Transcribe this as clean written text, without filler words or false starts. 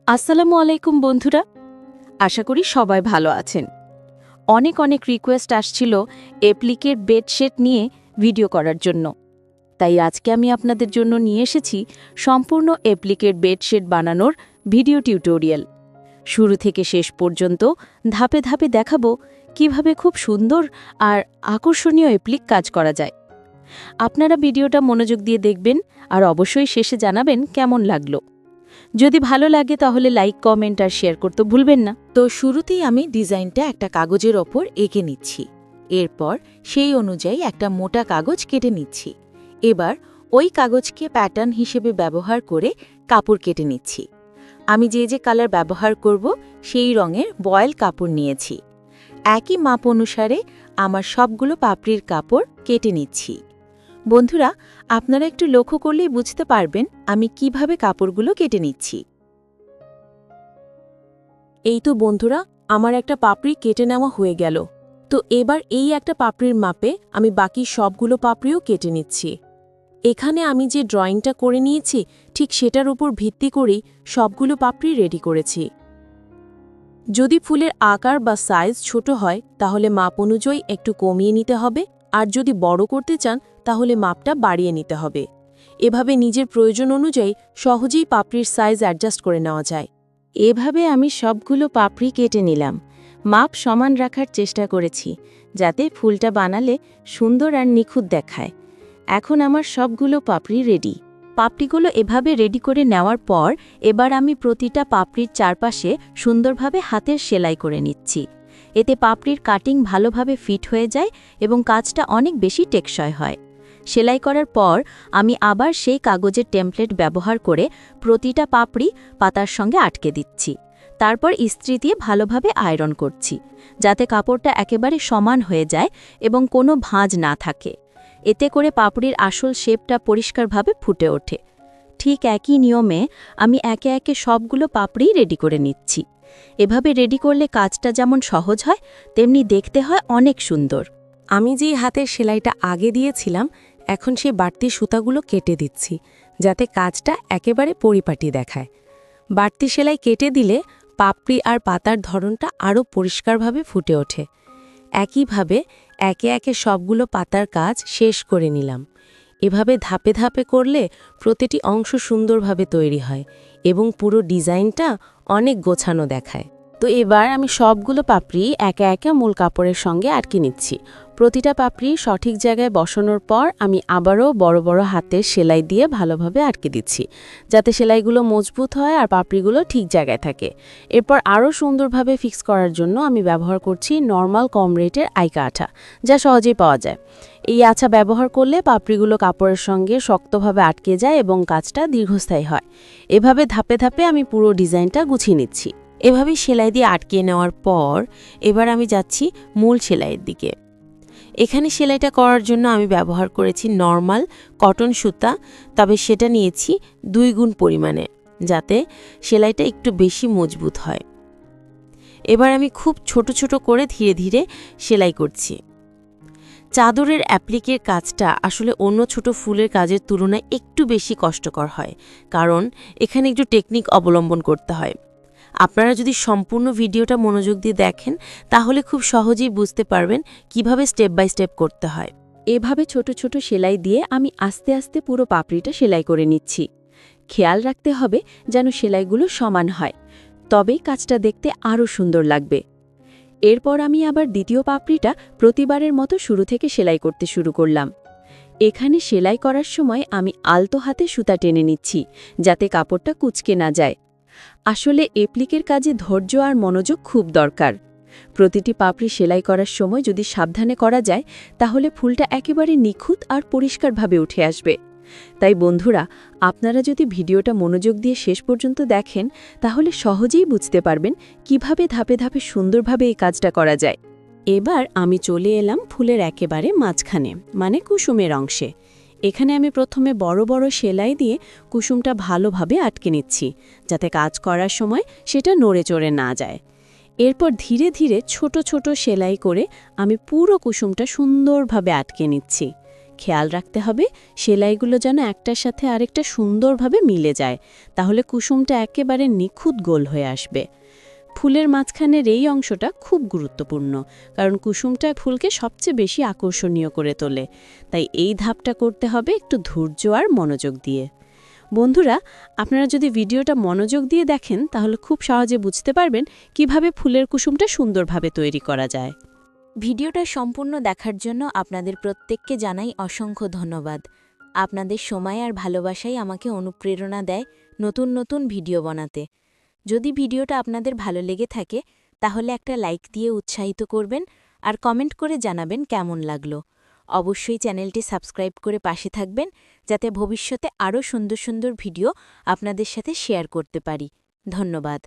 আসসালামু আলাইকুম বন্ধুরা, আশা করি সবাই ভালো আছেন। অনেক রিকোয়েস্ট আসছিল অ্যাপ্লিকের বেডশিট নিয়ে ভিডিও করার জন্য, তাই আজকে আমি আপনাদের জন্য নিয়ে এসেছি সম্পূর্ণ অ্যাপ্লিকের বেডশিট বানানোর ভিডিও টিউটোরিয়াল। শুরু থেকে শেষ পর্যন্ত ধাপে ধাপে দেখাবো কিভাবে খুব সুন্দর আর আকর্ষণীয় অ্যাপ্লিক কাজ করা যায়। আপনারা ভিডিওটা মনোযোগ দিয়ে দেখবেন আর অবশ্যই শেষে জানাবেন কেমন লাগলো। যদি ভালো লাগে তাহলে লাইক, কমেন্ট আর শেয়ার করতে ভুলবেন না। তো শুরুতেই আমি ডিজাইনটা একটা কাগজের ওপর এঁকে নিচ্ছি। এরপর সেই অনুযায়ী একটা মোটা কাগজ কেটে নিচ্ছি। এবার ওই কাগজকে প্যাটার্ন হিসেবে ব্যবহার করে কাপড় কেটে নিচ্ছি। আমি যে কালার ব্যবহার করব সেই রঙের বয়েল কাপড় নিয়েছি। একই মাপ অনুসারে আমার সবগুলো পাপড়ির কাপড় কেটে নিচ্ছি। বন্ধুরা, আপনারা একটু লক্ষ্য করলেই বুঝতে পারবেন আমি কিভাবে কাপড়গুলো কেটে নিচ্ছি। এই তো বন্ধুরা, আমার একটা পাপড়ি কেটে নেওয়া হয়ে গেল। তো এবার এই একটা পাপড়ির মাপে আমি বাকি সবগুলো পাপড়িও কেটে নিচ্ছি। এখানে আমি যে ড্রয়িংটা করে নিয়েছি ঠিক সেটার উপর ভিত্তি করেই সবগুলো পাপড়ি রেডি করেছি। যদি ফুলের আকার বা সাইজ ছোট হয় তাহলে মাপ অনুযায়ী একটু কমিয়ে নিতে হবে, আর যদি বড় করতে চান তাহলে মাপটা বাড়িয়ে নিতে হবে। এভাবে নিজের প্রয়োজন অনুযায়ী সহজেই পাপড়ির সাইজ অ্যাডজাস্ট করে নেওয়া যায়। এভাবে আমি সবগুলো পাপড়ি কেটে নিলাম। মাপ সমান রাখার চেষ্টা করেছি যাতে ফুলটা বানালে সুন্দর আর নিখুঁত দেখায়। এখন আমার সবগুলো পাপড়ি রেডি। পাপড়িগুলো এভাবে রেডি করে নেওয়ার পর এবার আমি প্রতিটা পাপড়ির চারপাশে সুন্দরভাবে হাতের সেলাই করে নিচ্ছি। এতে পাপড়ির কাটিং ভালোভাবে ফিট হয়ে যায় এবং কাজটা অনেক বেশি টেকসই হয়। সেলাই করার পর আমি আবার সেই কাগজের টেমপ্লেট ব্যবহার করে প্রতিটা পাপড়ি পাতার সঙ্গে আটকে দিচ্ছি। তারপর ইস্ত্রি দিয়ে ভালোভাবে আয়রন করছি যাতে কাপড়টা একেবারে সমান হয়ে যায় এবং কোনো ভাঁজ না থাকে। এতে করে পাপড়ির আসল শেপটা পরিষ্কারভাবে ফুটে ওঠে। ঠিক একই নিয়মে আমি একে একে সবগুলো পাপড়ি রেডি করে নিচ্ছি। এভাবে রেডি করলে কাজটা যেমন সহজ হয় তেমনি দেখতে হয় অনেক সুন্দর। আমি যেই হাতের সেলাইটা আগে দিয়েছিলাম এখন সেই বাড়তি সুতাগুলো কেটে দিচ্ছি যাতে কাজটা একেবারে পরিপাটি দেখায়। বাড়তি সেলাই কেটে দিলে পাপড়ি আর পাতার ধরনটা আরও পরিষ্কারভাবে ফুটে ওঠে। একইভাবে একে একে সবগুলো পাতার কাজ শেষ করে নিলাম। এভাবে ধাপে ধাপে করলে প্রতিটি অংশ সুন্দরভাবে তৈরি হয় এবং পুরো ডিজাইনটা অনেক গোছানো দেখায়। তো এবার আমি সবগুলো পাপড়ি একে একে মূল কাপড়ের সঙ্গে আটকে নিচ্ছি। প্রতিটা পাপড়ি সঠিক জায়গায় বসানোর পর আমি আবারও বড় বড় হাতের সেলাই দিয়ে ভালোভাবে আটকে দিচ্ছি যাতে সেলাইগুলো মজবুত হয় আর পাপড়িগুলো ঠিক জায়গায় থাকে। এরপর আরও সুন্দরভাবে ফিক্স করার জন্য আমি ব্যবহার করছি নর্মাল কম রেটের আইকা আঠা, যা সহজেই পাওয়া যায়। এই আঠা ব্যবহার করলে পাপড়িগুলো কাপড়ের সঙ্গে শক্তভাবে আটকে যায় এবং কাজটা দীর্ঘস্থায়ী হয়। এভাবে ধাপে ধাপে আমি পুরো ডিজাইনটা গুছিয়ে নিচ্ছি। এভাবেই সেলাই দিয়ে আটকে নেওয়ার পর এবার আমি যাচ্ছি মূল সেলাইয়ের দিকে। এখানে সেলাইটা করার জন্য আমি ব্যবহার করেছি নর্মাল কটন সুতা, তবে সেটা নিয়েছি 2 গুণ পরিমাণে যাতে সেলাইটা একটু বেশি মজবুত হয়। এবার আমি খুব ছোট ছোট করে ধীরে ধীরে সেলাই করছি। চাদরের অ্যাপ্লিকের কাজটা আসলে অন্য ছোট ফুলের কাজের তুলনায় একটু বেশি কষ্টকর হয়, কারণ এখানে একটু টেকনিক অবলম্বন করতে হয়। আপনারা যদি সম্পূর্ণ ভিডিওটা মনোযোগ দিয়ে দেখেন তাহলে খুব সহজেই বুঝতে পারবেন কিভাবে স্টেপ বাই স্টেপ করতে হয়। এভাবে ছোট ছোট সেলাই দিয়ে আমি আস্তে আস্তে পুরো পাপড়িটা সেলাই করে নিচ্ছি। খেয়াল রাখতে হবে যেন সেলাইগুলো সমান হয়, তবেই কাজটা দেখতে আরও সুন্দর লাগবে। এরপর আমি আবার দ্বিতীয় পাপড়িটা প্রতিবারের মতো শুরু থেকে সেলাই করতে শুরু করলাম। এখানে সেলাই করার সময় আমি আলতো হাতে সুতা টেনে নিচ্ছি যাতে কাপড়টা কুঁচকে না যায়। আসলে অ্যাপ্লিকের কাজে ধৈর্য আর মনোযোগ খুব দরকার। প্রতিটি পাপড়ি সেলাই করার সময় যদি সাবধানে করা যায় তাহলে ফুলটা একেবারে নিখুঁত আর পরিষ্কারভাবে উঠে আসবে। তাই বন্ধুরা, আপনারা যদি ভিডিওটা মনোযোগ দিয়ে শেষ পর্যন্ত দেখেন তাহলে সহজেই বুঝতে পারবেন কিভাবে ধাপে ধাপে সুন্দরভাবে এই কাজটা করা যায়। এবার আমি চলে এলাম ফুলের একেবারে মাঝখানে, মানে কুসুমের অংশে। এখানে আমি প্রথমে বড় বড় সেলাই দিয়ে কুসুমটা ভালোভাবে আটকে নিচ্ছি যাতে কাজ করার সময় সেটা নড়ে চড়ে না যায়। এরপর ধীরে ধীরে ছোট ছোট সেলাই করে আমি পুরো কুসুমটা সুন্দরভাবে আটকে নিচ্ছি। খেয়াল রাখতে হবে সেলাইগুলো যেন একটার সাথে আরেকটা সুন্দরভাবে মিলে যায়, তাহলে কুসুমটা একেবারে নিখুঁত গোল হয়ে আসবে। ফুলের মাঝখানের এই অংশটা খুব গুরুত্বপূর্ণ, কারণ কুসুমটা ফুলকে সবচেয়ে বেশি আকর্ষণীয় করে তোলে। তাই এই ধাপটা করতে হবে একটু ধৈর্য আর মনোযোগ দিয়ে। বন্ধুরা, আপনারা যদি ভিডিওটা মনোযোগ দিয়ে দেখেন তাহলে খুব সহজে বুঝতে পারবেন কিভাবে ফুলের কুসুমটা সুন্দরভাবে তৈরি করা যায়। ভিডিওটা সম্পূর্ণ দেখার জন্য আপনাদের প্রত্যেককে জানাই অসংখ্য ধন্যবাদ। আপনাদের সময় আর ভালোবাসাই আমাকে অনুপ্রেরণা দেয় নতুন নতুন ভিডিও বানাতে। যদি ভিডিওটা আপনাদের ভালো লেগে থাকে তাহলে একটা লাইক দিয়ে উৎসাহিত করবেন আর কমেন্ট করে জানাবেন কেমন লাগলো। অবশ্যই চ্যানেলটি সাবস্ক্রাইব করে পাশে থাকবেন, যাতে ভবিষ্যতে আরও সুন্দর সুন্দর ভিডিও আপনাদের সাথে শেয়ার করতে পারি। ধন্যবাদ।